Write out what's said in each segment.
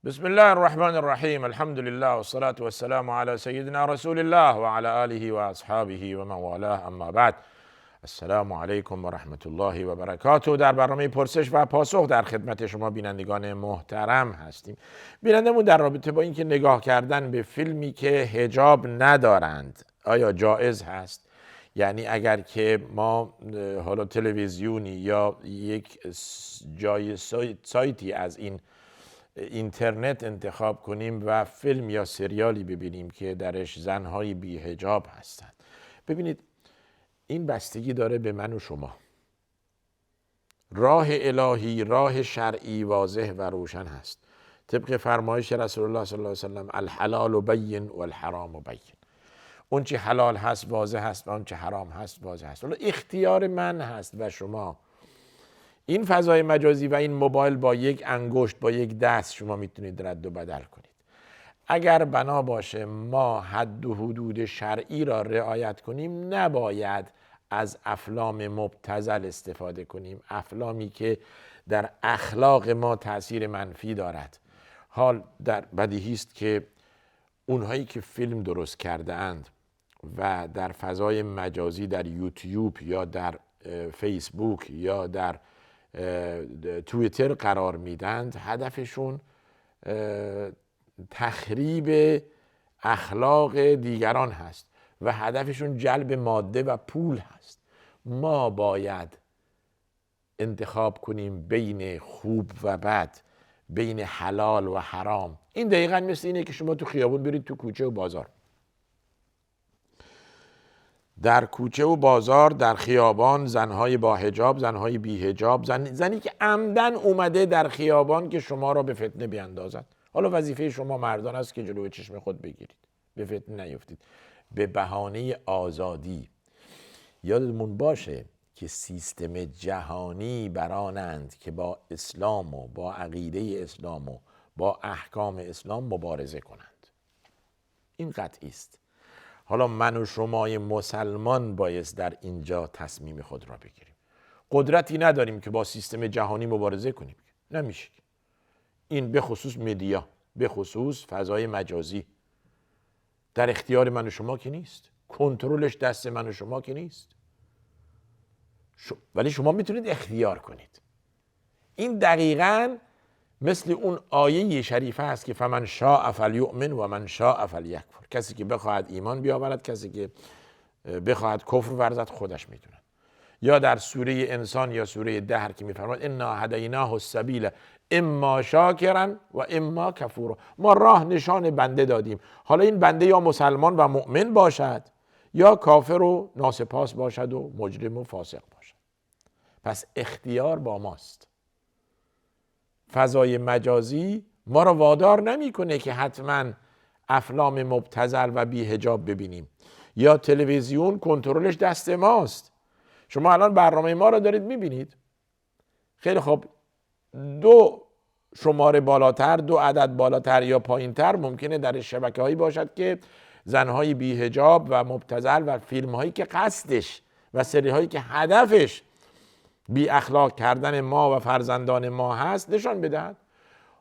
بسم الله الرحمن الرحیم. الحمد لله والصلاة والسلام على سیدنا رسول الله و علی آله و اصحابه و من والاه، اما بعد. السلام علیکم و رحمت الله و برکاته. در برنامه پرسش و پاسخ در خدمت شما بینندگان محترم هستیم. بینندمون در رابطه با اینکه نگاه کردن به فیلمی که حجاب ندارند آیا جایز هست؟ یعنی اگر که ما حالا تلویزیونی یا یک جای سایتی از این اینترنت انتخاب کنیم و فیلم یا سریالی ببینیم که درش زنهای بی حجاب هستند. ببینید، این بستگی داره به من و شما. راه الهی، راه شرعی واضح و روشن هست. طبق فرمایش رسول الله صلی الله علیه وسلم: الحلال بین و الحرام بین. اون چه حلال هست واضح هست و اون چه حرام هست واضح هست. حالا اختیار من هست و شما. این فضای مجازی و این موبایل با یک انگشت، با یک دست شما میتونید رد و بدل کنید. اگر بنا باشه ما حد و حدود شرعی را رعایت کنیم، نباید از افلام مبتذل استفاده کنیم، افلامی که در اخلاق ما تأثیر منفی دارد. حال در بدیهی است که اونهایی که فیلم درست کرده اند و در فضای مجازی در یوتیوب یا در فیسبوک یا در توییتر قرار میدند، هدفشون تخریب اخلاق دیگران هست و هدفشون جلب ماده و پول هست. ما باید انتخاب کنیم بین خوب و بد، بین حلال و حرام. این دقیقاً مثل اینه که شما تو خیابون برید تو کوچه و بازار. در کوچه و بازار، در خیابان، زنهای با حجاب، زنهای بی حجاب، زنی که عمدن اومده در خیابان که شما را به فتنه بیندازد. حالا وظیفه شما مردان است که جلوی چشم خود بگیرید، به فتنه نیفتید. به بهانه آزادی. یادمون باشه که سیستم جهانی برانند که با اسلام و با عقیده اسلام و با احکام اسلام مبارزه کنند. این قطعی است. حالا من و شمای مسلمان باید در اینجا تصمیم خود را بگیریم. قدرتی نداریم که با سیستم جهانی مبارزه کنیم. نمیشه. این به خصوص مدیا، به خصوص فضای مجازی در اختیار من و شما که نیست. کنترلش دست من و شما که نیست. ولی شما میتونید اختیار کنید. این دقیقاً مثل اون آیه شریفه است که فمن شاء فلیؤمن و من شاء فلیکفر. کسی که بخواهد ایمان بیاورد، کسی که بخواهد کفر ورزد، خودش میدونه. یا در سوره انسان یا سوره دهر که میفرماد انا هدیناه السبیل اما شاکرا و اما کفورا. ما راه نشان بنده دادیم. حالا این بنده یا مسلمان و مؤمن باشد یا کافر و ناسپاس باشد و مجرم و فاسق باشد. پس اختیار با ماست. فضای مجازی ما را وادار نمیکنه که حتما افلام مبتذل و بی حجاب ببینیم. یا تلویزیون کنترلش دست ماست. شما الان برنامه ما را دارید میبینید. خیلی خوب، 2 شماره بالاتر، 2 عدد بالاتر یا پایینتر ممکنه در شبکه‌هایی باشد که زنهای بی حجاب و مبتذل و فیلم‌هایی که قصدش و سری‌هایی که هدفش بی اخلاق کردن ما و فرزندان ما هست نشان بدهد.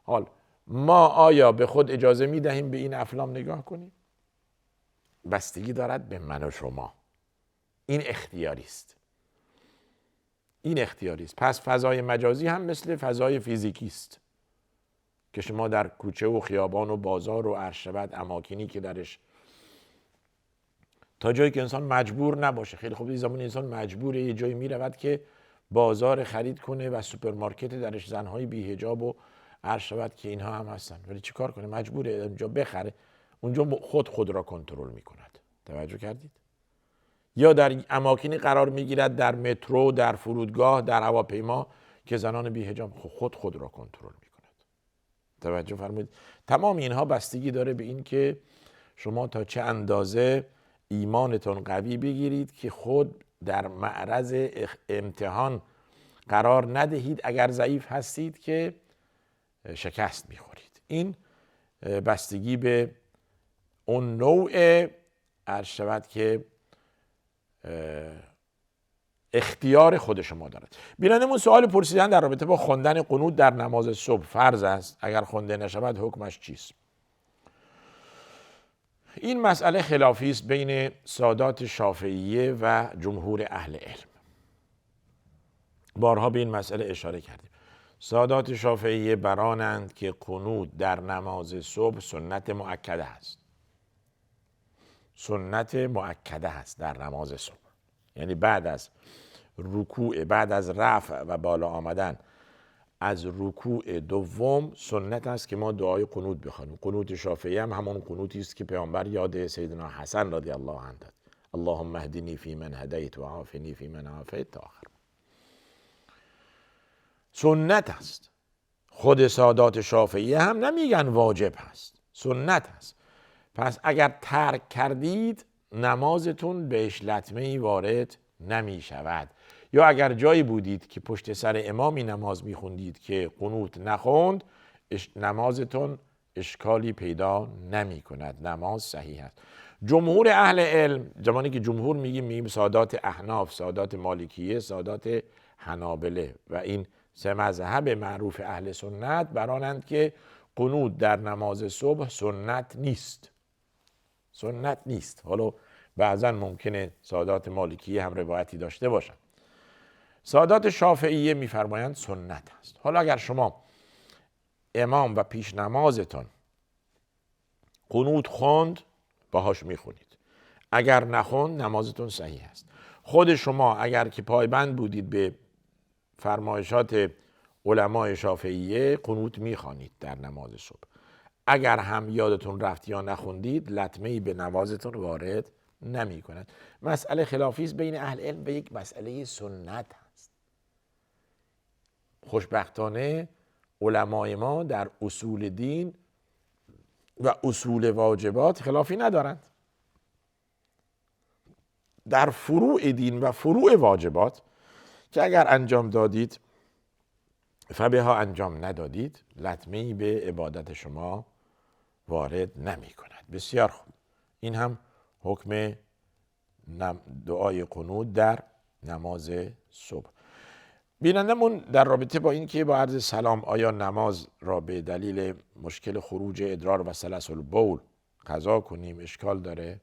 حال ما آیا به خود اجازه می دهیم به این افلام نگاه کنیم؟ بستگی دارد به من و شما. این اختیاری است. این اختیاری است. پس فضای مجازی هم مثل فضای فیزیکی است که شما در کوچه و خیابان و بازار و عرشبت اماکنی که درش تا جایی که انسان مجبور نباشه. خیلی خوب، این زمان انسان مجبوره یه جایی می رود که بازار خرید کنه و سوپرمارکت درش زنهای بی حجاب و عرض شود که اینها هم هستن، ولی چی کار کنه؟ مجبوره اونجا بخره. اونجا خود را کنترل می کند. توجه کردید؟ یا در اماکنی قرار می گیرد، در مترو، در فرودگاه، در هواپیما که زنان بی حجاب خود را کنترل می کند. توجه فرمودید؟ تمام اینها بستگی داره به این که شما تا چه اندازه ایمانتون قوی بگیرید که خود در معرض امتحان قرار ندهید. اگر ضعیف هستید که شکست میخورید. این بستگی به اون نوع عرض شود که اختیار خود شما دارد. بینندمون سوال پرسیدن در رابطه با خواندن قنوت در نماز صبح فرض است، اگر خوانده نشود حکمش چیست؟ این مسئله خلافی است بین سادات شافعیه و جمهور اهل علم. بارها به این مسئله اشاره کردیم. سادات شافعیه برانند که قنوت در نماز صبح سنت مؤکده است. سنت مؤکده است در نماز صبح. یعنی بعد از رکوع، بعد از رفع و بالا آمدن از رکوع دوم سنت است که ما دعای قنوت بخوانیم. قنوت شافعی هم همون قنوتی است که پیامبر یاد سیدنا حسن رضی الله عنه داد. اللهم اهدنی فی من هدیت و عافنی فی من عافیت تا آخر. سنت است. خود سادات شافعی هم نمیگن واجب هست، سنت هست. پس اگر ترک کردید نمازتون بهش لطمه‌ای وارد نمی شود. یا اگر جایی بودید که پشت سر امامی نماز میخوندید که قنوت نخوند، نمازتون اشکالی پیدا نمی کند، نماز صحیح است. جمهور اهل علم، زمانی که جمهور میگیم سادات احناف، سادات مالکیه، سادات حنابله و این سه مذهب معروف اهل سنت برانند که قنوت در نماز صبح سنت نیست. سنت نیست. حالا بعضا ممکنه سادات مالکیه هم روایتی داشته باشن. سادات شافعیه میفرمایند سنت است. حالا اگر شما امام و پیش نمازتان قنوت خوند باهاش میخونید، اگر نخوند نمازتون صحیح است. خود شما اگر که پایبند بودید به فرمایشات علمای شافعیه قنوت میخوانید در نماز صبح. اگر هم یادتون رفت یا نخوندید لطمه‌ای به نمازتون وارد نمی کند. مسئله خلافی است بین اهل علم به یک مسئله سنت است. خوشبختانه علمای ما در اصول دین و اصول واجبات خلافی ندارند. در فروع دین و فروع واجبات که اگر انجام دادید فبها، انجام ندادید لطمه‌ای به عبادت شما وارد نمی کند. بسیار خوب. این هم حکم دعای قنوت در نماز صبح. بینندمون در رابطه با این که با عرض سلام آیا نماز را به دلیل مشکل خروج ادرار و سلس البول قضا کنیم اشکال داره؟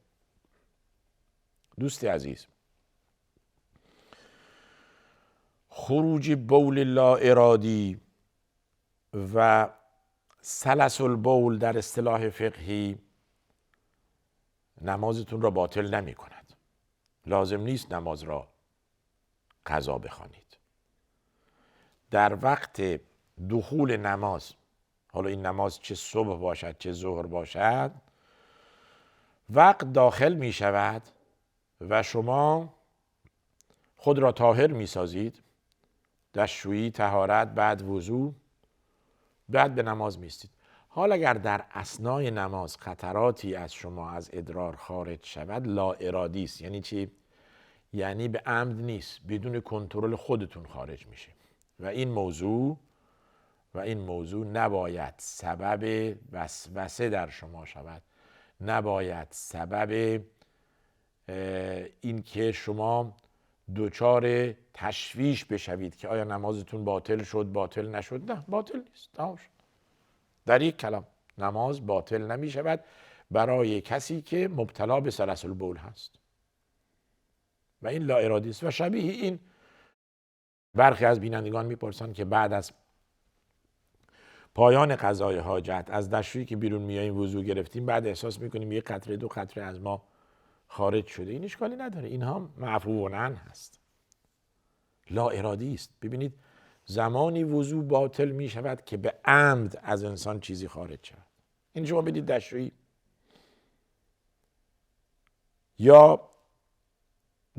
دوست عزیز، خروج بول لا ارادی و سلس البول در اصطلاح فقهی نمازتون را باطل نمی کند. لازم نیست نماز را قضا بخوانید. در وقت دخول نماز، حالا این نماز چه صبح باشد چه ظهر باشد، وقت داخل می شود و شما خود را طاهر می سازید، دستشویی، طهارت، بعد وضو، بعد به نماز می ایستید. حال اگر در اثنای نماز قطراتی از شما از ادرار خارج شود لا ارادی است. یعنی چی؟ یعنی به عمد نیست، بدون کنترل خودتون خارج میشه و این موضوع نباید سبب وسوسه در شما شود، نباید سبب این که شما دچار تشویش بشوید که آیا نمازتون باطل شد باطل نشد. نه، باطل نیست، تمام شد. در یک کلام نماز باطل نمی شود برای کسی که مبتلا به سلس البول هست و این لا ارادی است. و شبیه این برخی از بینندگان میپرسن که بعد از پایان قضای حاجت از دستشویی که بیرون میاییم وضو گرفتیم، بعد احساس میکنیم یک قطره دو قطره از ما خارج شده. این اشکالی نداره، اینها معفو عنه هست، لا ارادی است. ببینید زمانی وضو باطل می شود که به عمد از انسان چیزی خارج شود. این شما بدید دستشویی یا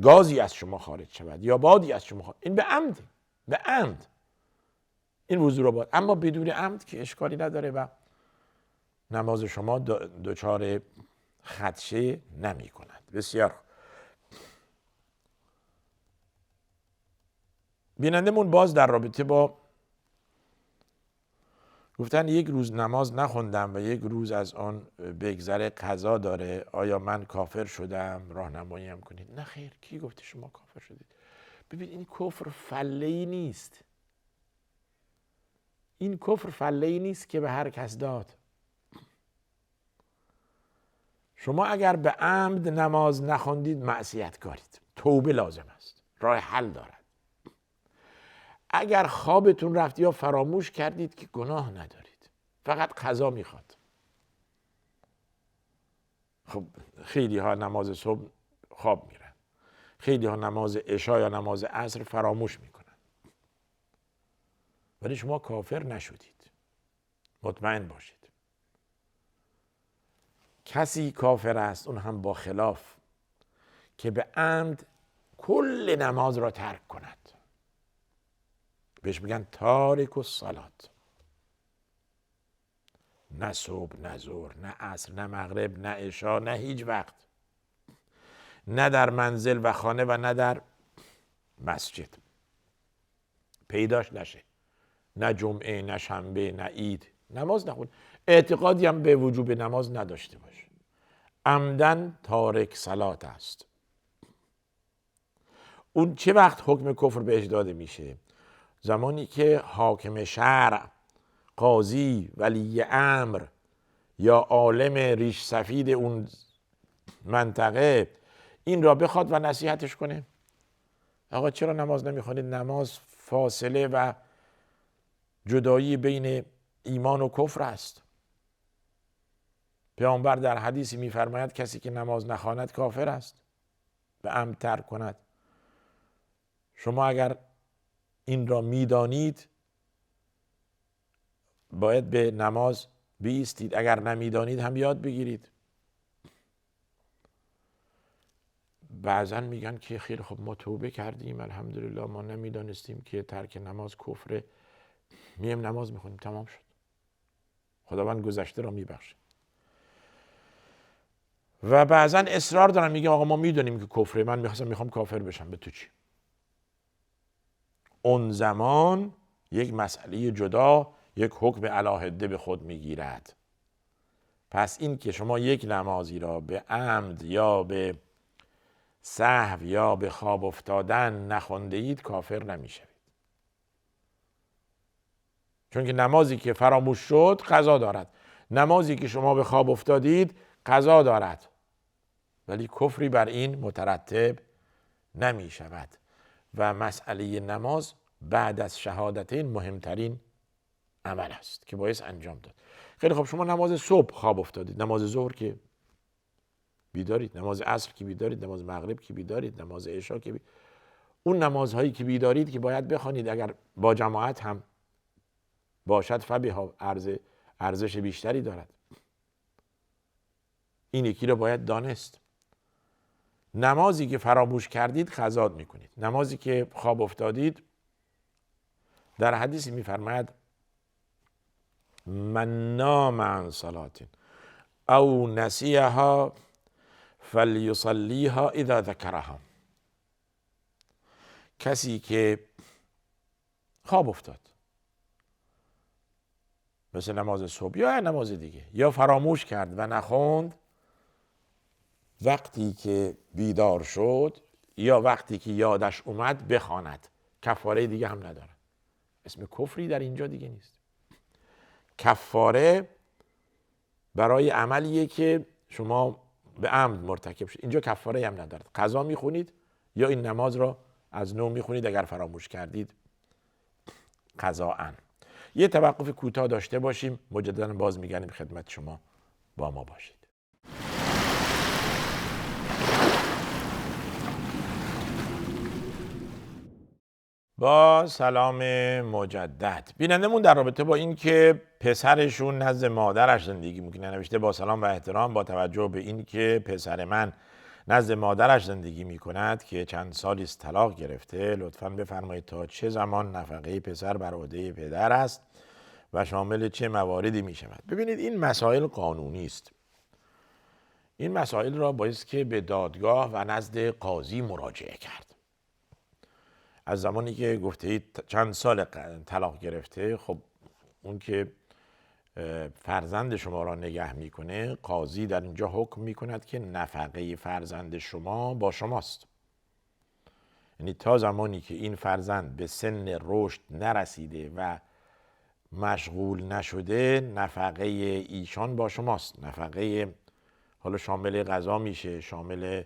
گازی از شما خارج شود یا بادی از شما خارج، این به عمد، به عمد این وضو رو باید. اما بدون عمد که اشکالی نداره و نماز شما دچار خدشه نمی کند. بسیار بینندمون باز در رابطه با گفتن یک روز نماز نخوندم و یک روز از آن بگذره قضا داره، آیا من کافر شدم؟ راهنمایی هم کنید. نه خیر، کی گفته شما کافر شدید؟ ببین این کفر فله‌ای نیست. این کفر فله‌ای نیست که به هر کس داد. شما اگر به عمد نماز نخواندید معصیت کارید، توبه لازم است، راه حل دارد. اگر خوابتون رفت یا فراموش کردید که گناه ندارید، فقط قضا میخواد. خب خیلی ها نماز صبح خواب میرن، خیلی ها نماز عشا یا نماز عصر فراموش میکنن، ولی شما کافر نشدید، مطمئن باشید. کسی کافر است، اون هم با خلاف، که به عمد کل نماز را ترک کند. بهش میگن تارک الصلات. نه صبح، نه ظهر، نه عصر، نه مغرب، نه عشا، نه هیچ وقت، نه در منزل و خانه و نه در مسجد پیداش نشه، نه جمعه، نه شنبه، نه عید نماز نخون، اعتقادی هم به وجوب نماز نداشته باشه، عمدن تارک صلات است. اون چه وقت حکم کفر بهش داده میشه؟ زمانی که حاکم شرع، قاضی، ولی امر یا عالم ریش سفید اون منطقه این را بخواد و نصیحتش کنه. آقا چرا نماز نمیخوانید؟ نماز فاصله و جدایی بین ایمان و کفر است. پیامبر در حدیثی میفرماید کسی که نماز نخواند کافر است، به عمد ترک کند. شما اگر این را میدانید باید به نماز بیستید، اگر نمیدانید هم یاد بگیرید. بعضا میگن که خیلی خب ما توبه کردیم الحمدلله، ما نمیدانستیم که ترک نماز کفره، میم نماز میخونیم، تمام شد، خداوند گذشته را میبخشه. و بعضا اصرار دارن، میگه آقا ما میدونیم که کفره، من میخوام کافر بشم، به تو چی؟ اون زمان یک مسئله جدا، یک حکم علاهده به خود میگیرد. پس این که شما یک نمازی را به عمد یا به سهو یا به خواب افتادن نخوانده اید کافر نمیشوید. چون که نمازی که فراموش شد قضا دارد، نمازی که شما به خواب افتادید قضا دارد، ولی کفری بر این مترتب نمی شود. و مسئله نماز بعد از شهادتین مهمترین عمل است که باید انجام داد. خیلی خب شما نماز صبح خواب افتادید، نماز ظهر که بیدارید، نماز عصر که بیدارید، نماز مغرب که بیدارید، نماز عشا که اون نمازهایی که بیدارید که باید بخوانید، اگر با جماعت هم باشد فبها ارزش بیشتری دارد. این یکی رو باید دانست. نمازی که فراموش کردید قضا میکنید. نمازی که خواب افتادید، در حدیثی میفرماید من نام عن صلات او نسیها فلیصلیها اذا ذکرها. کسی که خواب افتاد، مثل نماز صبح یا نماز دیگه، یا فراموش کرد و نخوند، وقتی که بیدار شد یا وقتی که یادش اومد بخواند، کفاره دیگه هم نداره. اسم کفری در اینجا دیگه نیست. کفاره برای عملیه که شما به عمد مرتکب شد، اینجا کفاره هم ندارد. قضا میخونید یا این نماز را از نو میخونید اگر فراموش کردید قضاءً. یه توقف کوتاه داشته باشیم، مجددا باز میگردیم خدمت شما، با ما باشید. با سلام مجدد. بینندمون در رابطه با این که پسرشون نزد مادرش زندگی میکنه نوشته با سلام و احترام، با توجه به این که پسر من نزد مادرش زندگی میکند که چند سالی است طلاق گرفته، لطفاً بفرمایید تا چه زمان نفقه پسر بر عهده پدر است و شامل چه مواردی میشود؟ ببینید این مسائل قانونی است. این مسائل را باید که به دادگاه و نزد قاضی مراجعه کرد. از زمانی که گفته اید چند سال طلاق گرفته، خب اون که فرزند شما را نگه میکنه، قاضی در اینجا حکم میکند که نفقه فرزند شما با شماست. یعنی تا زمانی که این فرزند به سن رشد نرسیده و مشغول نشده، نفقه ایشان با شماست. نفقه حالا شامل غذا میشه، شامل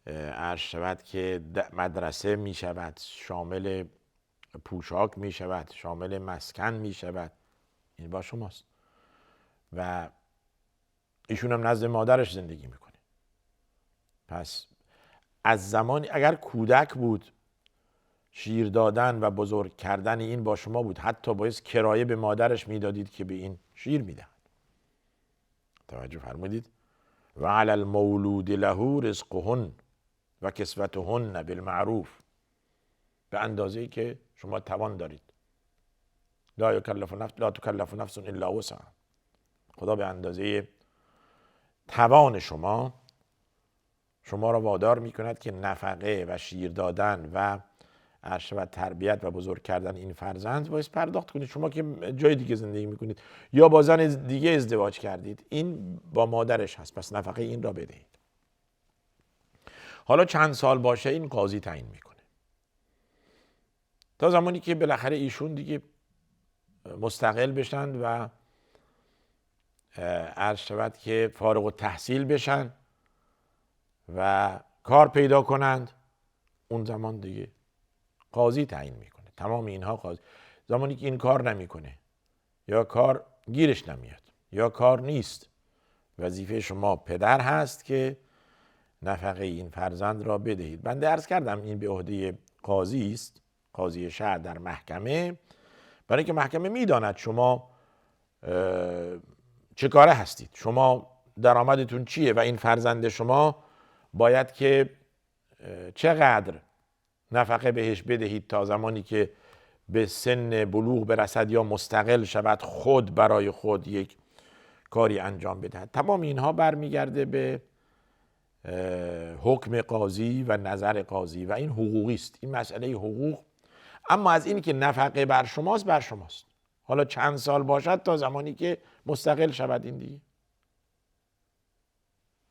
عرض شود که مدرسه میشود، شامل پوشاک میشود، شامل مسکن میشود، این با شماست. و ایشون هم نزد مادرش زندگی میکنه. پس از زمانی اگر کودک بود، شیر دادن و بزرگ کردن این با شما بود. حتی باید کرایه به مادرش میدادید که به این شیر میدهد. توجه فرمودید؟ و علی المولود له رزقهن و کسوتهن بالمعروف، به اندازه‌ای که شما توان دارید. لا تکلف نفس الا وسعها. خدا به اندازه توان شما را وادار میکند که نفقه و شیر دادن و عرشه و تربیت و بزرگ کردن این فرزند باید پرداخت کنید. شما که جای دیگه زندگی میکنید یا با زن دیگه ازدواج کردید، این با مادرش هست، پس نفقه این را بدهید. حالا چند سال باشه این قاضی تعیین میکنه، تا زمانی که بالاخره ایشون دیگه مستقل بشن و عرض شود که فارغ التحصیل بشن و کار پیدا کنند، اون زمان دیگه قاضی تعیین میکنه. تمام اینها قاضی. زمانی که این کار نمیکنه یا کار گیرش نمیاد یا کار نیست، وظیفه شما پدر هست که نفقه این فرزند را بدهید. بنده عرض کردم این به عهده قاضی است، قاضی شهر در محکمه، برای اینکه محکمه میداند شما چه کاره هستید، شما درآمدتون چیه و این فرزند شما باید که چقدر نفقه بهش بدهید تا زمانی که به سن بلوغ برسد یا مستقل شود، خود برای خود یک کاری انجام بدهد. تمام اینها برمیگرده به حکم قاضی و نظر قاضی و این حقوقی است، این مسئله حقوق. اما از این که نفقه بر شماست، بر شماست. حالا چند سال باشد تا زمانی که مستقل شود این دیگه.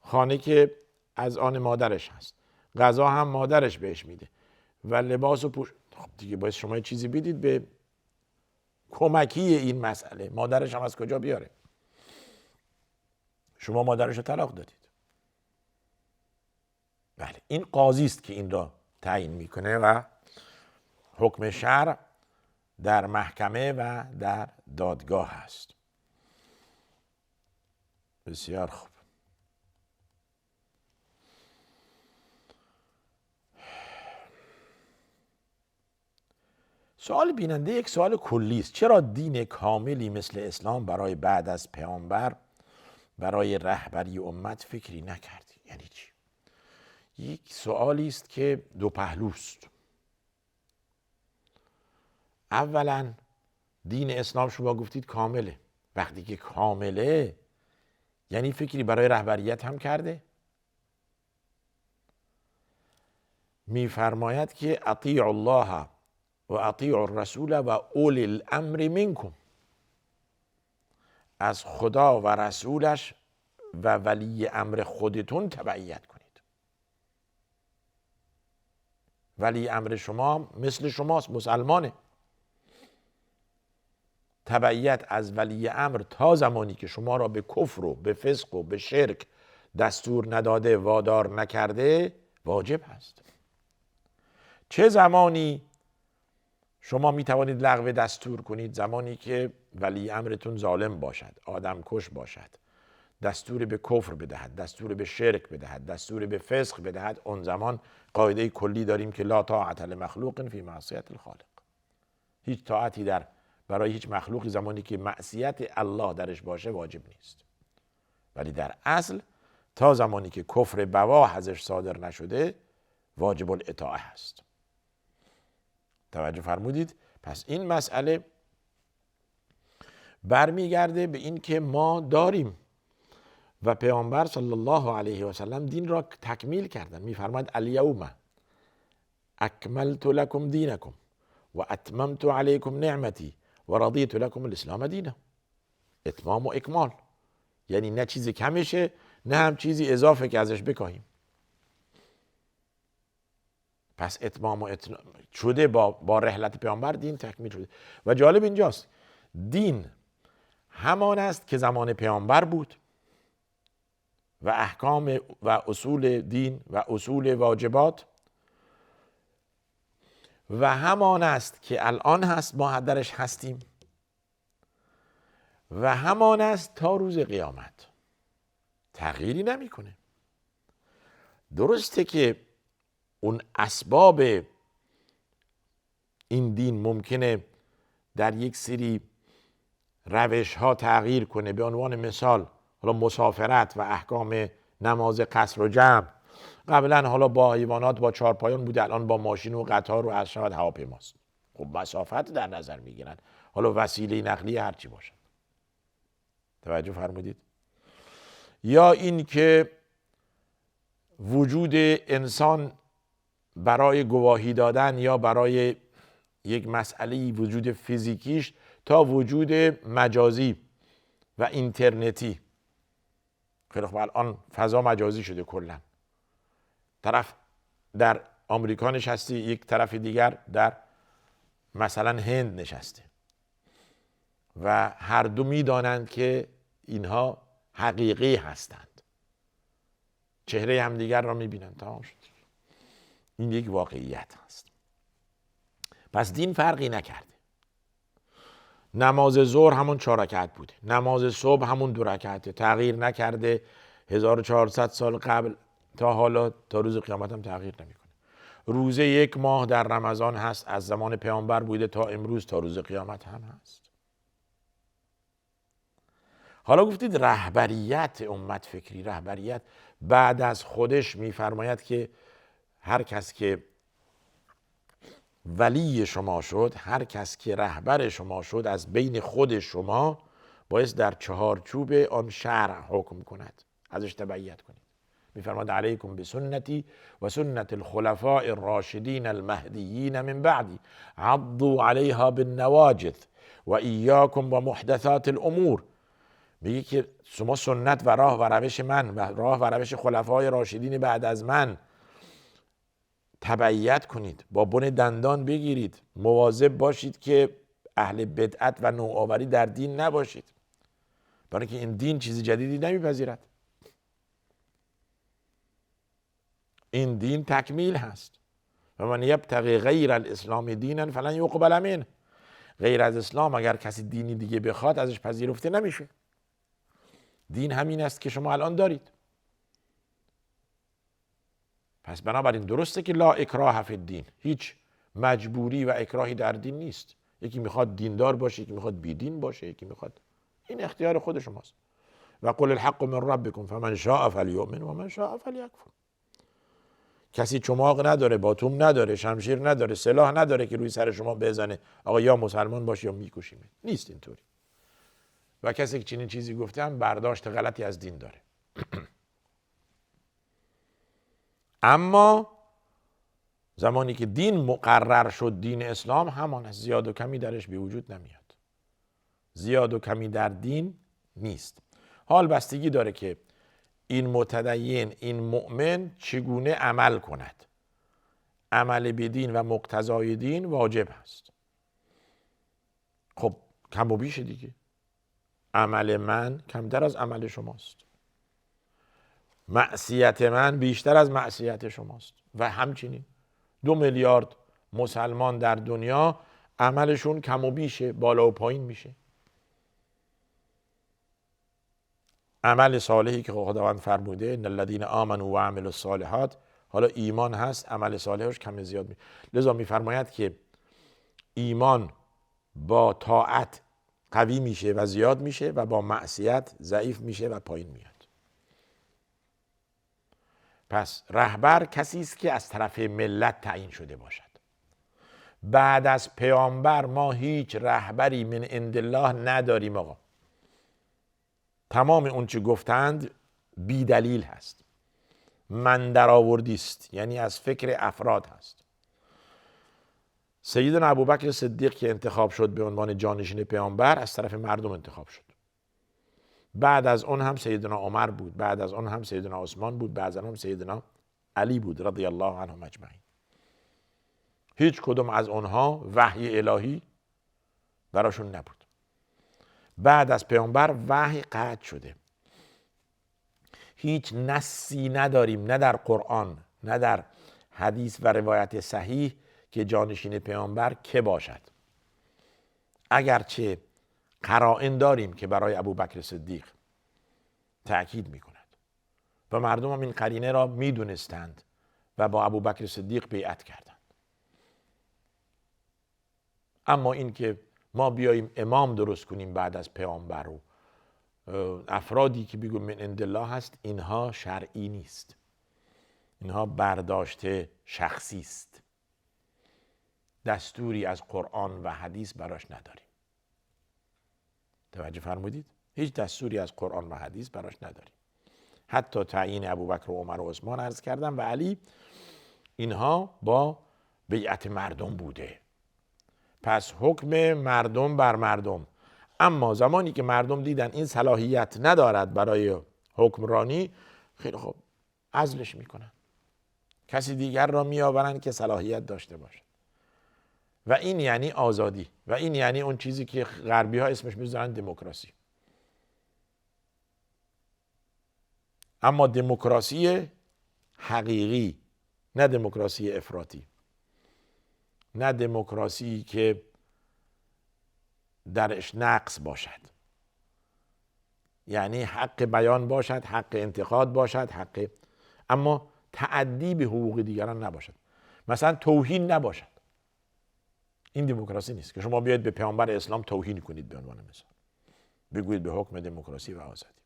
خانه که از آن مادرش هست، غذا هم مادرش بهش میده و لباس و پوش، خب دیگه باید شما یه چیزی بدید به کمکی این مسئله. مادرش هم از کجا بیاره؟ شما مادرش رو طلاق دادید. بله، این قاضی است که این را تعیین میکنه و حکم شرع در محکمه و در دادگاه هست. بسیار خوب. سوال بیننده یک سوال کلی است. چرا دین کاملی مثل اسلام برای بعد از پیامبر برای رهبری امت فکری نکردی؟ یعنی چی؟ یک سوالی است که دو پهلوست. اولا دین اسلام شما گفتید کامله. وقتی که کامله یعنی فکری برای رهبریت هم کرده؟ میفرماید که اطیعوا الله و اطیعوا الرسول و اولی الامر منکم. از خدا و رسولش و ولی امر خودتون تبعیت کنید. ولی امر شما مثل شماست، مسلمانه. تبعیت از ولی امر تا زمانی که شما را به کفر و به فسق و به شرک دستور نداده، وادار نکرده، واجب هست. چه زمانی شما می توانید لغو دستور کنید؟ زمانی که ولی امرتون ظالم باشد، آدم کش باشد، دستور به کفر بدهد، دستور به شرک بدهد، دستور به فسق بدهد. اون زمان قاعده کلی داریم که لا طاعة لمخلوق فی معصیت الخالق. هیچ طاعتی برای هیچ مخلوقی زمانی که معصیت الله درش باشه واجب نیست. ولی در اصل تا زمانی که کفر بواح ازش صادر نشده واجب الاطاعه هست. توجه فرمودید؟ پس این مسئله برمیگرده به این که ما داریم و پیامبر صلی الله علیه و سلم دین را تکمیل کردن. میفرماید الیوم اکملت لکم دینکم و اتممت علیکم نعمتی و رضیت لکم الاسلام دینا. اتمام و اکمال یعنی نه چیزی کمشه نه هم چیزی اضافه که ازش بکاهیم. پس اتمام و شده با رحلت پیامبر دین تکمیل شده. و جالب اینجاست دین همان است که زمان پیامبر بود و احکام و اصول دین و اصول واجبات و همان است که الان هست ما درش هستیم و همان است تا روز قیامت، تغییری نمیکنه. درسته که اون اسباب این دین ممکنه در یک سری روش ها تغییر کنه، به عنوان مثال حالا مسافرت و احکام نماز قصر و جمع. قبلا حالا با حیوانات با چهارپایان بوده، الان با ماشین و قطار و از شود هواپیماست. خب مسافت در نظر میگیرن، حالا وسیله نقلیه هرچی باشه. توجه فرمودید؟ یا این که وجود انسان برای گواهی دادن یا برای یک مسئله وجود فیزیکیش تا وجود مجازی و اینترنتی. خیلی خب الان فضا مجازی شده کلا. طرف در آمریکا نشسته، یک طرف دیگر در مثلا هند نشسته و هر دو میدانند که اینها حقیقی هستند، چهره همدیگر را میبینند. تمام شد. این یک واقعیت هست. پس دین فرقی نکرده. نماز ظهر همون 4 رکعت بوده، نماز صبح همون 2 رکعته، تغییر نکرده. 1400 سال قبل تا حالا تا روز قیامت هم تغییر نمیکنه. روزه 1 ماه در رمضان هست، از زمان پیامبر بوده تا امروز تا روز قیامت هم هست. حالا گفتید رهبریت امت فکری، رهبریت بعد از خودش میفرماید که هر کس که ولی شما شد، هر کس که رهبر شما شد از بین خود شما، باید در چهارچوب آن شرع حکم کند، ازش تبعیت کنید. میفرماد علیکم بسنتی و سنت الخلفاء الراشدین المهدیین من بعدی عضوا علیها بالنواجذ و ایاکم و محدثات الامور. میگه که شما سنت و راه و روش من و راه و روش خلفای راشدین بعد از من تبعیت کنید، با بن دندان بگیرید، مواظب باشید که اهل بدعت و نوآوری در دین نباشید، برای که این دین چیز جدیدی نمیپذیرد. این دین تکمیل هست. و من یبتغی غیر الاسلام دینا فلن یقبل منه. غیر از اسلام اگر کسی دینی دیگه بخواد ازش پذیرفته نمیشه. دین همین است که شما الان دارید. پس بنابراین درسته که لا اکراه فی الدین، هیچ مجبوری و اکراهی در دین نیست. یکی میخواد دیندار باشه، یکی میخواد بیدین باشه، یکی میخواد، این اختیار خود شماست. و قل الحق من ربکم فمن شاء فلیؤمن و من شاء فلیکفر. کسی چماق نداره، باتوم نداره، شمشیر نداره، سلاح نداره که روی سر شما بزنه آقا یا مسلمان باشی یا میکشیم. نیست اینطوری. و کسی که چنین چیزی گفتم برداشت غلطی از دین داره. اما زمانی که دین مقرر شد، دین اسلام همان است، زیاد و کمی درش به وجود نمیاد. زیاد و کمی در دین نیست. حال بستگی داره که این متدین، این مؤمن چگونه عمل کند. عمل به دین و مقتضای دین واجب هست. خب کم و بیش دیگه. عمل من کمتر از عمل شماست، معصیت من بیشتر از معصیت شماست. و همچنین 2 میلیارد مسلمان در دنیا عملشون کم و بیشه، بالا و پایین میشه. عمل صالحی که خداوند فرموده ان الذين آمنوا و عملوا الصالحات، حالا ایمان هست، عمل صالحش کم زیاد میشه. لذا میفرماید که ایمان با طاعت قوی میشه و زیاد میشه و با معصیت ضعیف میشه و پایین میاد. پس رهبر کسی است که از طرف ملت تعیین شده باشد. بعد از پیامبر ما هیچ رهبری من عند الله نداریم آقا. تمام اون چه گفتند بی دلیل هست، من درآوردی است، یعنی از فکر افراد هست. سیدنا ابوبکر صدیق که انتخاب شد به عنوان جانشین پیامبر از طرف مردم انتخاب شد. بعد از اون هم سیدنا عمر بود، بعد از اون هم سیدنا عثمان بود، بعد از اون هم سیدنا علی بود رضی الله عنهم اجمعین. هیچ کدوم از اونها وحی الهی براشون نبود. بعد از پیامبر وحی قطع شده. هیچ نصی نداریم، نه در قرآن نه در حدیث و روایت صحیح، که جانشین پیامبر که باشد. اگرچه قرائن داریم که برای ابوبکر صدیق تأکید میکند و مردم هم این قرینه را میدونستند و با ابوبکر صدیق بیعت کردند. اما این که ما بیاییم امام درست کنیم بعد از پیامبر و افرادی که بگو من عند الله هست، اینها شرعی نیست. اینها برداشت شخصی است. دستوری از قرآن و حدیث براش نداریم. توجه فرمودید؟ هیچ دستوری از قرآن و حدیث براش نداریم. حتی تعیین ابوبکر و عمر و عثمان عرض کردم و علی، اینها با بیعت مردم بوده. پس حکم مردم بر مردم. اما زمانی که مردم دیدن این صلاحیت ندارد برای حکمرانی، خیلی خوب عزلش میکنن، کسی دیگر را میآورن که صلاحیت داشته باشه. و این یعنی آزادی و این یعنی اون چیزی که غربی ها اسمش میذارن دموکراسی. اما دموکراسی حقیقی، نه دموکراسی افراطی، نه دموکراسی که درش نقص باشد، یعنی حق بیان باشد، حق انتقاد باشد، اما تعدی به حقوق دیگران نباشد. مثلا توهین نباشد. این دموکراسی نیست که شما بیاید به پیامبر اسلام توهین کنید به عنوان مثال، بگویید به حکم دموکراسی و آزادی.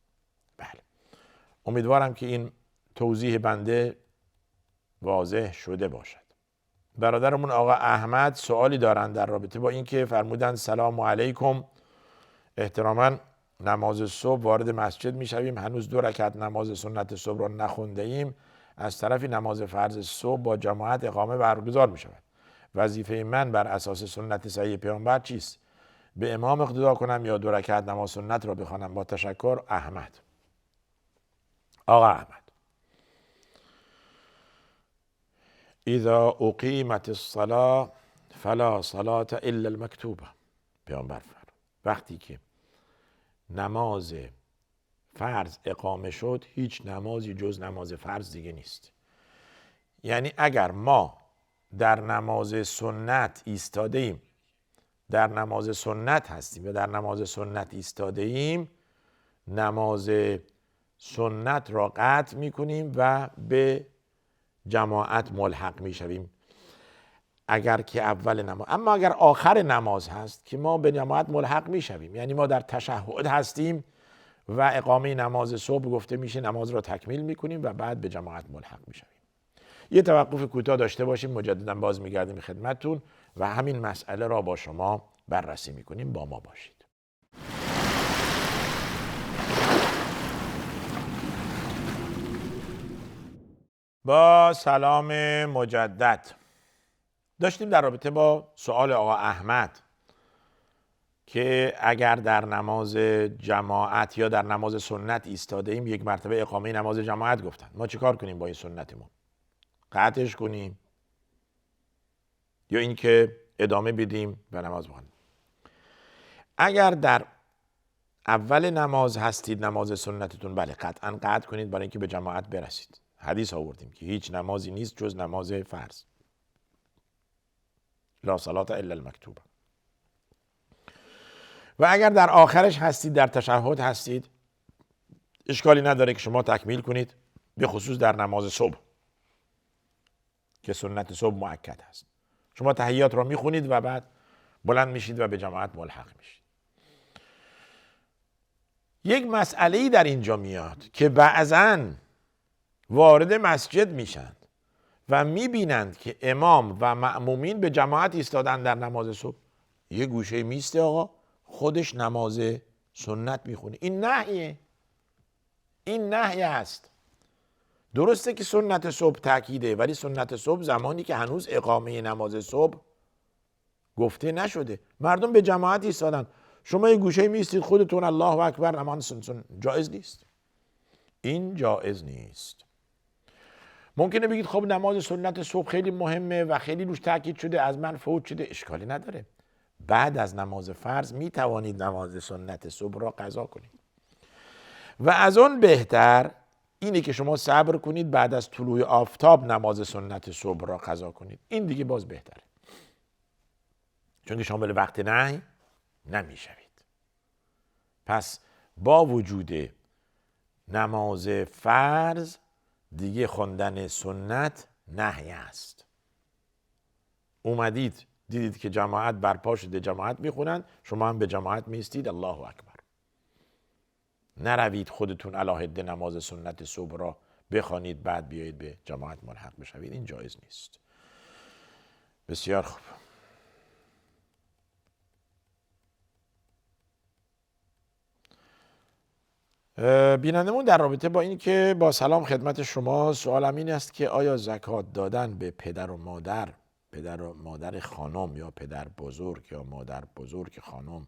بله، امیدوارم که این توضیح بنده واضح شده باشد. برادرمون آقا احمد سوالی دارن در رابطه با این که فرمودن سلام علیکم، احتراما نماز صبح وارد مسجد میشویم، هنوز 2 رکعت نماز سنت صبح را نخونده ایم، از طرفی نماز فرض صبح با جماعت اقامه برگزار می شود. وظیفه من بر اساس سنت صحیح پیامبر چیست؟ به امام اقتدا کنم یا 2 رکعت نماز سنت را بخوانم؟ با تشکر. احمد. آقا احمد، اذا اقیمت الصلاة فلا صلاة الا المکتوبه. پیامبر فرمود وقتی که نماز فرض اقامه شد، هیچ نمازی جز نماز فرض دیگه نیست. یعنی اگر ما در نماز سنت ایستاده ایم، در نماز سنت هستیم یا در نماز سنت ایستاده ایم، نماز سنت را قطع می کنیم و به جماعت ملحق می شویم اگر که اول نماز. اما اگر آخر نماز هست که ما به جماعت ملحق می شویم، یعنی ما در تشهد هستیم و اقامه نماز صبح گفته میشه، نماز را تکمیل می کنیم و بعد به جماعت ملحق می شویم. یه توقف کوتاه داشته باشیم، مجددا باز میگردیم خدمتتون و همین مسئله را با شما بررسی میکنیم. با ما باشید. با سلام مجدد، داشتیم در رابطه با سوال آقا احمد که اگر در نماز جماعت یا در نماز سنت ایستاده ایم، 1 مرتبه اقامه نماز جماعت گفتن، ما چه کار کنیم با این سنتمون؟ قطعش کنیم یا اینکه ادامه بدیم و نماز بخونیم؟ اگر در اول نماز هستید، نماز سنتتون، بله قطعا قطع کنید برای اینکه به جماعت برسید. حدیث آوردیم که هیچ نمازی نیست جز نماز فرض، لا صلاة الا المکتوبه. و اگر در آخرش هستید، در تشهد هستید، اشکالی نداره که شما تکمیل کنید، به خصوص در نماز صبح که سنت صبح مؤکد هست. شما تحیات را میخونید و بعد بلند میشید و به جماعت ملحق میشید. یک مسئله‌ای در اینجا میاد که بعضاً وارد مسجد میشند و میبینند که امام و مأمومین به جماعت ایستادن در نماز صبح، یه گوشه میسته آقا خودش نماز سنت میخونه. این نهیه، این نهی است. درسته که سنت صبح تأکیده، ولی سنت صبح زمانی که هنوز اقامه نماز صبح گفته نشده، مردم به جماعت ایستادن، شما یه گوشه میستید خودتون الله اکبر نماز سنت، جایز نیست. این جایز نیست. ممکنه بگید خب نماز سنت صبح خیلی مهمه و خیلی روش تاکید شده، از من فوت شده. اشکالی نداره، بعد از نماز فرض می توانید نماز سنت صبح را قضا کنید. و از اون بهتر اینه که شما صبر کنید بعد از طلوع آفتاب نماز سنت صبح را قضا کنید. این دیگه باز بهتره، چون که شامل وقت نهی نمیشوید. پس با وجود نماز فرض دیگه خوندن سنت نهی است. اومدید دیدید که جماعت برپا شده، جماعت میخونن، شما هم به جماعت میستید، الله اکبر. نروید خودتون علاهده نماز سنت صبح را بخوانید بعد بیایید به جماعت ملحق بشوید، این جایز نیست. بسیار خوب. بینندمون در رابطه با این که با سلام خدمت شما، سوالم این است که آیا زکات دادن به پدر و مادر خانم یا پدر بزرگ یا مادر بزرگ خانم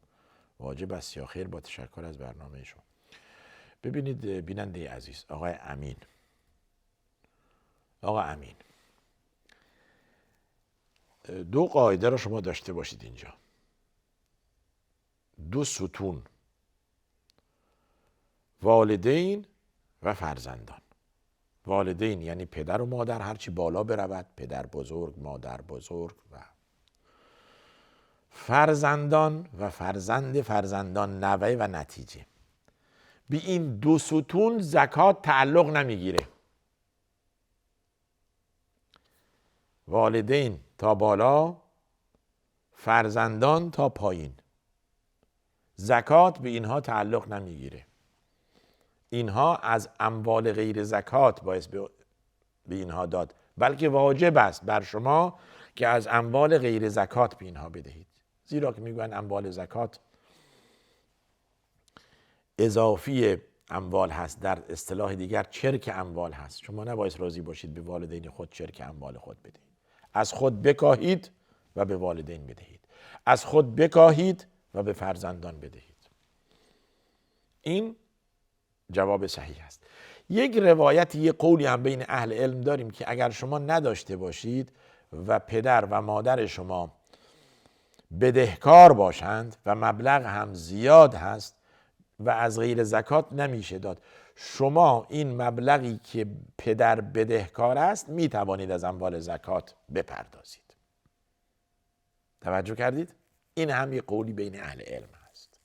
واجب است یا خیر؟ با تشکر از برنامه شما. ببینید بیننده عزیز، آقا امین، دو قاعده را شما داشته باشید اینجا، دو ستون: والدین و فرزندان. والدین یعنی پدر و مادر، هرچی بالا برود، پدر بزرگ، مادر بزرگ، و فرزندان و فرزندان، نوه و نتیجه. به این دو ستون زکات تعلق نمیگیره. والدین تا بالا، فرزندان تا پایین، زکات به اینها تعلق نمیگیره. اینها از اموال غیر زکات باعث به اینها داد، بلکه واجب است بر شما که از اموال غیر زکات به اینها بدهید، زیرا که میگوین اموال زکات اضافی اموال هست، در اصطلاح دیگر چرک اموال هست. شما نباید راضی باشید به والدین خود چرک اموال خود بدهید. از خود بکاهید و به والدین بدهید، از خود بکاهید و به فرزندان بدهید. این جواب صحیح است. یک روایت، یک قولی هم بین اهل علم داریم که اگر شما نداشته باشید و پدر و مادر شما بدهکار باشند و مبلغ هم زیاد هست و از غیر زکات نمیشه داد، شما این مبلغی که پدر بدهکار است می توانید از اموال زکات بپردازید. توجه کردید؟ این هم یک قولی بین اهل علم هست.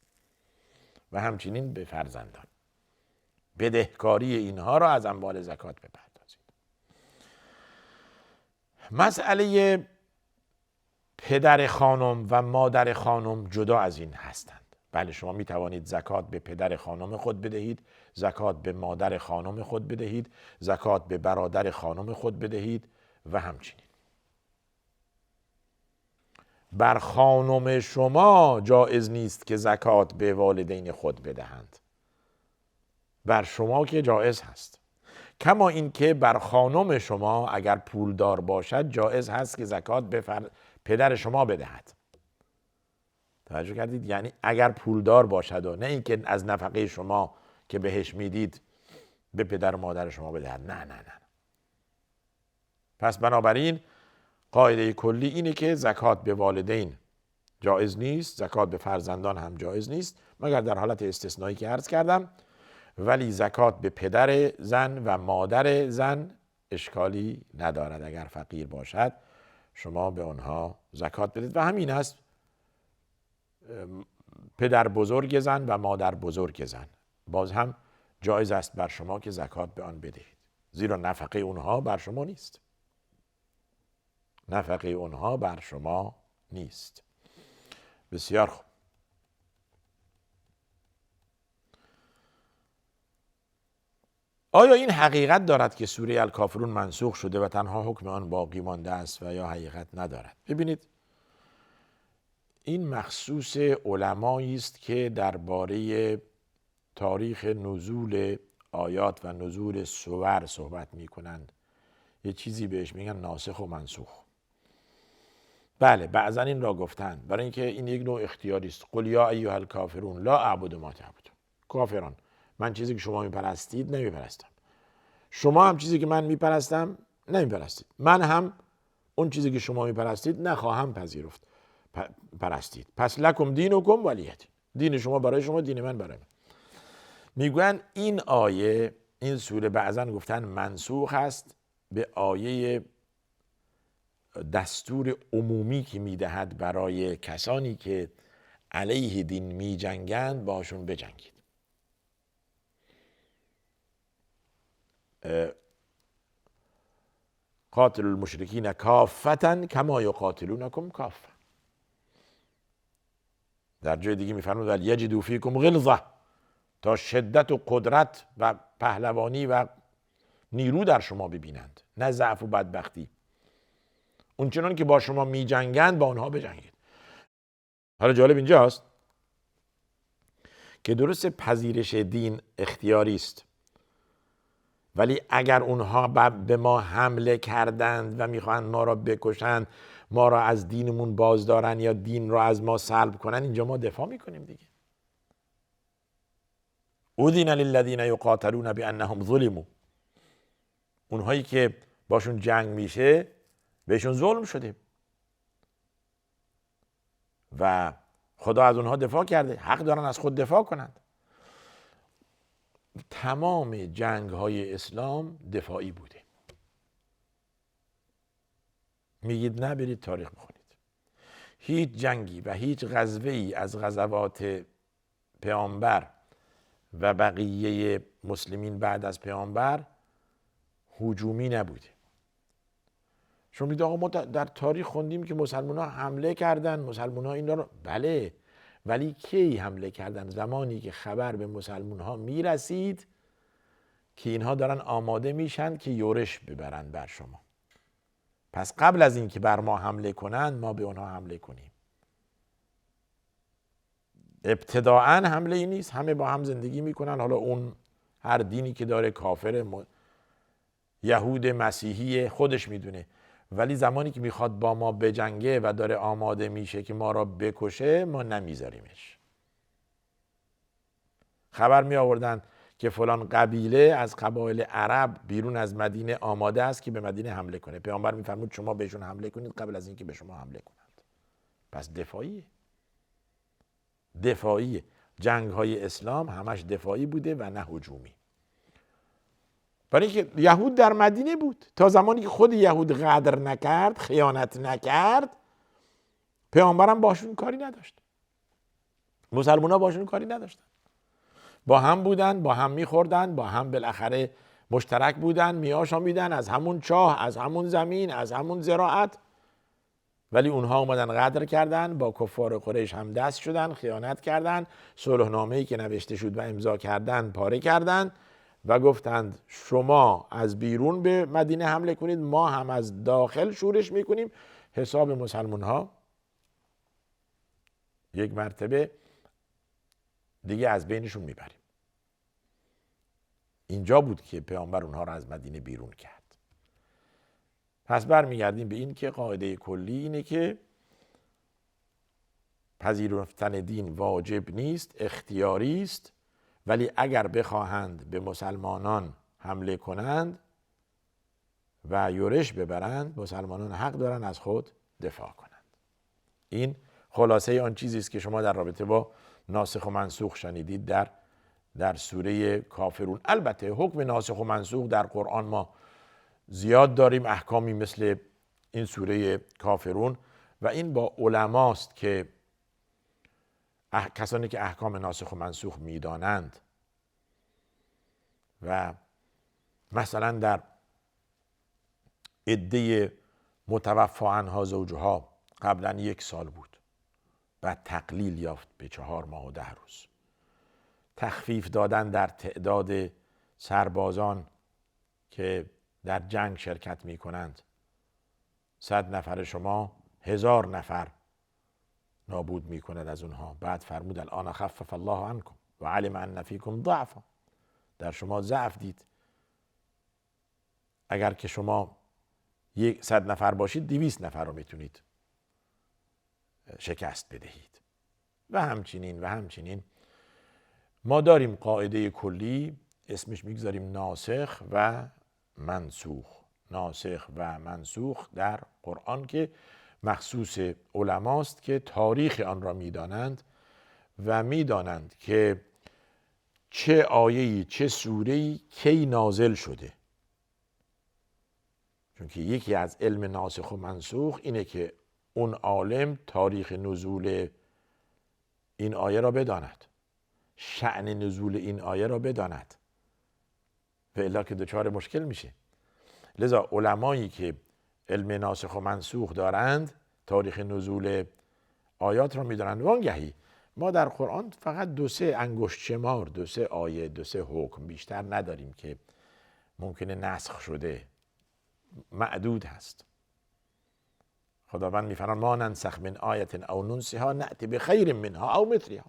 و همچنین به فرزندان بدهکاری اینها را از اموال زکات بپردازید. مسئله پدر خانم و مادر خانم جدا از این هستند. بله، شما می توانید زکات به پدر خانم خود بدهید، زکات به مادر خانم خود بدهید، زکات به برادر خانم خود بدهید و همچنین. بر خانم شما جایز نیست که زکات به والدین خود بدهند، بر شما که جایز هست. کما این که بر خانم شما اگر پولدار باشد جایز هست که زکات به پدر شما بدهد. توجه کردید؟ یعنی اگر پولدار باشد و نه اینکه از نفقه شما که بهش میدید به پدر و مادر شما بدهد. نه. پس بنابراین قاعده کلی اینه که زکات به والدین جایز نیست، زکات به فرزندان هم جایز نیست، مگر در حالت استثنایی که عرض کردم. ولی زکات به پدر زن و مادر زن اشکالی ندارد. اگر فقیر باشد شما به آنها زکات بدید. و همین است پدر بزرگ زن و مادر بزرگ زن، باز هم جایز است بر شما که زکات به آن بدهید، زیرا نفقه اونها بر شما نیست. نفقه اونها بر شما نیست. بسیار خوب. آیا این حقیقت دارد که سوره الکافرون منسوخ شده و تنها حکم آن باقی مانده است و یا حقیقت ندارد؟ ببینید، این مخصوص علمایی است که درباره تاریخ نزول آیات و نزول سور صحبت می کنند. یه چیزی بهش میگن ناسخ و منسوخ. بله، بعضا این را گفتند، برای اینکه این یک نوع اختیاری است. قل یا ایها الکافرون لا اعبد ما تعبدون. کافران، من چیزی که شما میپرستید نمیپرستم. شما هم چیزی که من میپرستم نمیپرستید، من هم اون چیزی که شما میپرستید نخواهم پرستید. پس لکم دینکم ولی دین، دین شما برای شما، دین من برای من. میگوین این آیه، این سوره بعضا گفتن منسوخ است به آیه دستور عمومی که میدهد برای کسانی که علیه دین میجنگند باشون بجنگید. قاتل المشرکین کافتا کما یقاتلونکم کافه. در جای دیگه میفرمود ولی یجدوا فیکم غلظه، تا شدت و قدرت و پهلوانی و نیرو در شما ببینند، نه ضعف و بدبختی. اونچنان که با شما می جنگند با آنها بجنگید. حالا جالب اینجاست که درست پذیرش دین اختیاری است، ولی اگر اونها به ما حمله کردند و میخواهند ما را بکشند، ما را از دینمون بازدارن یا دین را از ما سلب کنن، اینجا ما دفاع میکنیم دیگه. اذن للذین یقاتلون بانهم ظلموا، اونهایی که باشون جنگ میشه بهشون ظلم شده و خدا از اونها دفاع کرده، حق دارن از خود دفاع کنند. تمام جنگ های اسلام دفاعی بوده. میگید نه، برید تاریخ بخونید. هیچ جنگی و هیچ غزوه‌ای از غزوات پیامبر و بقیه مسلمین بعد از پیامبر هجومی نبوده. شما میگید آقا ما در تاریخ خوندیم که مسلمان ها حمله کردن، مسلمان ها اینا رو، بله، ولی کی حمله کردن؟ زمانی که خبر به مسلمان ها میرسید که اینها دارن آماده میشن که یورش ببرن بر شما. پس قبل از این که بر ما حمله کنن ما به اونها حمله کنیم. ابتداعا حمله ای نیست، همه با هم زندگی میکنن. حالا اون هر دینی که داره، کافر، یهود، مسیحی، خودش میدونه. ولی زمانی که میخواد با ما بجنگه و داره آماده میشه که ما را بکشه، ما نمیذاریمش. خبر می آوردن که فلان قبیله از قبایل عرب بیرون از مدینه آماده است که به مدینه حمله کنه. پیامبر میفرمود شما بهشون حمله کنید قبل از اینکه به شما حمله کنند. پس دفاعیه. جنگ های اسلام همش دفاعی بوده و نه هجومی. برای اینکه یهود در مدینه بود تا زمانی که خود یهود غدر نکرد، خیانت نکرد، پیامبرم باشون کاری نداشت، مسلمان ها باشون کاری نداشتن. با هم بودن، با هم میخوردن، با هم بالاخره مشترک بودن، میآشامیدن از همون چاه، از همون زمین، از همون زراعت. ولی اونها اومدن غدر کردن، با کفار قریش هم دست شدن، خیانت کردن، صلحنامه‌ای که نوشته شد و امضا کردن پاره کردن و گفتند شما از بیرون به مدینه حمله کنید، ما هم از داخل شورش میکنیم، حساب مسلمان ها یک مرتبه دیگه از بینشون میبریم. اینجا بود که پیامبر اونها را از مدینه بیرون کرد. پس برمیگردیم به این که قاعده کلی اینه که پذیرفتن دین واجب نیست، اختیاری است. ولی اگر بخواهند به مسلمانان حمله کنند و یورش ببرند، مسلمانان حق دارن از خود دفاع کنند. این خلاصه آن چیزی است که شما در رابطه با ناسخ و منسوخ شنیدید در سوره کافرون. البته حکم ناسخ و منسوخ در قرآن ما زیاد داریم، احکامی مثل این سوره کافرون، و این با علماست که کسانی که احکام ناسخ و منسوخ میدانند و مثلا در عده متوفی عنها زوجها قبلا 1 سال بود، بعد تقلیل یافت به 4 ماه و 10 روز. تخفیف دادن در تعداد سربازان که در جنگ شرکت می کنند. 100 نفر شما 1000 نفر نابود می کند از اونها. بعد فرمود الان خفف الله عنکم و علم ان فیکم ضعفا، در شما ضعف دید. اگر که شما 100 نفر باشید 200 نفر رو میتونید شکست بدهید. و همچنین ما داریم قاعده کلی، اسمش میگذاریم ناسخ و منسوخ. ناسخ و منسوخ در قرآن که مخصوص علماست که تاریخ آن را میدانند و میدانند که چه آیه‌ای چه سوره‌ای کی نازل شده. چون که یکی از علم ناسخ و منسوخ اینه که اون عالم تاریخ نزول این آیه را بداند، شأن نزول این آیه را بداند، و الا که دچار مشکل میشه. لذا علمایی که علم ناسخ و منسوخ دارند تاریخ نزول آیات را میدانند. وانگهی ما در قرآن فقط 2-3 انگشت شمار، 2-3 آیه، 2-3 حکم، بیشتر نداریم که ممکنه نسخ شده، معدود هست. خداوند میفرماید ما ننسخ من آیت او ننسها نأتی بخیر منها او مثلها.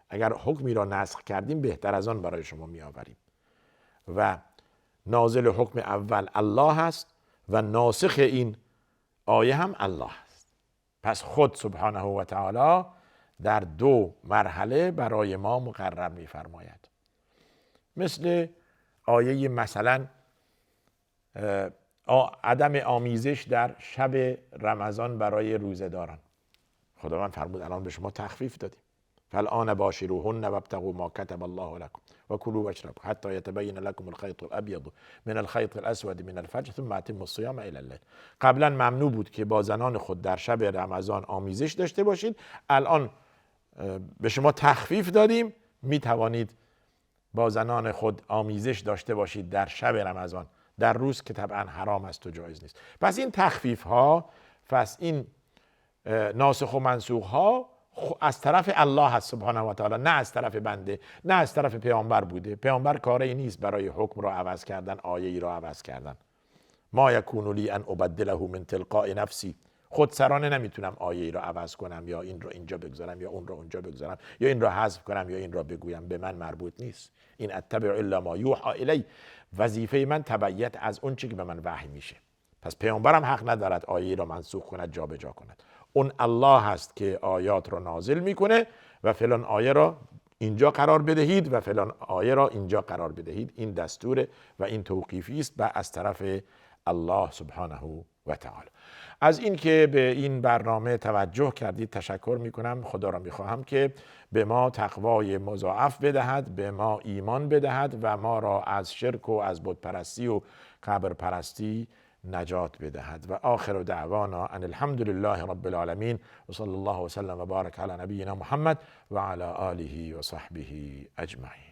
اگر حکمی را نسخ کردیم بهتر از آن برای شما میآوریم. و نازل حکم اول الله هست و ناسخ این آیه هم الله هست. پس خود سبحانه و تعالی در 2 مرحله برای ما مقرر میفرماید. مثل آیه مثلا عدم آمیزش در شب رمضان برای روزه‌داران. خداوند فرمود الان به شما تخفیف دادیم. فالآن باشروهن وابتغوا ما كتب الله لكم وكلوا واشربوا حتى يتبين لكم الخيط الابيض من الخيط الاسود من الفجر ثم اتموا الصيام الى الليل. قبلا ممنوع بود که با زنان خود در شب رمضان آمیزش داشته باشید. الان به شما تخفیف دادیم، می توانید با زنان خود آمیزش داشته باشید در شب رمضان، در روز که طبعا حرام است و جایز نیست. پس این تخفیف ها، پس این ناسخ و منسوخ ها از طرف الله هست سبحانه و تعالی، نه از طرف بنده، نه از طرف پیامبر بوده. پیامبر کاری نیست برای حکم را عوض کردن، آیه ای را عوض کردن. ما یکون لی ان ابدله من تلقاء نفسی. خودسرانه نمیتونم آیه ای را عوض کنم، یا این را اینجا بگذارم، یا اون را اونجا بگذارم، یا این را حذف کنم، یا این را بگویم. به من مربوط نیست. این اتبع الا ما یوحى الی. وظیفه من تبعیت از اون چیزی که به من وحی میشه. پس پیامبرم حق ندارد آیه را منسوخ کند، جابجا کند. اون الله هست که آیات را نازل میکنه و فلان آیه را اینجا قرار بدهید و فلان آیه را اینجا قرار بدهید. این دستور و این توقیفی است و از طرف الله سبحانه و تعالی. از این که به این برنامه توجه کردید تشکر میکنم. خدا را میخواهم که به ما تقوای مضاعف بدهد، به ما ایمان بدهد و ما را از شرک و از بت پرستی و قبر پرستی نجات بدهد. و آخر دعوانا ان الحمد لله رب العالمین و صلی الله وسلم و بارک علی نبینا محمد و علی آله و صحبه اجمعین.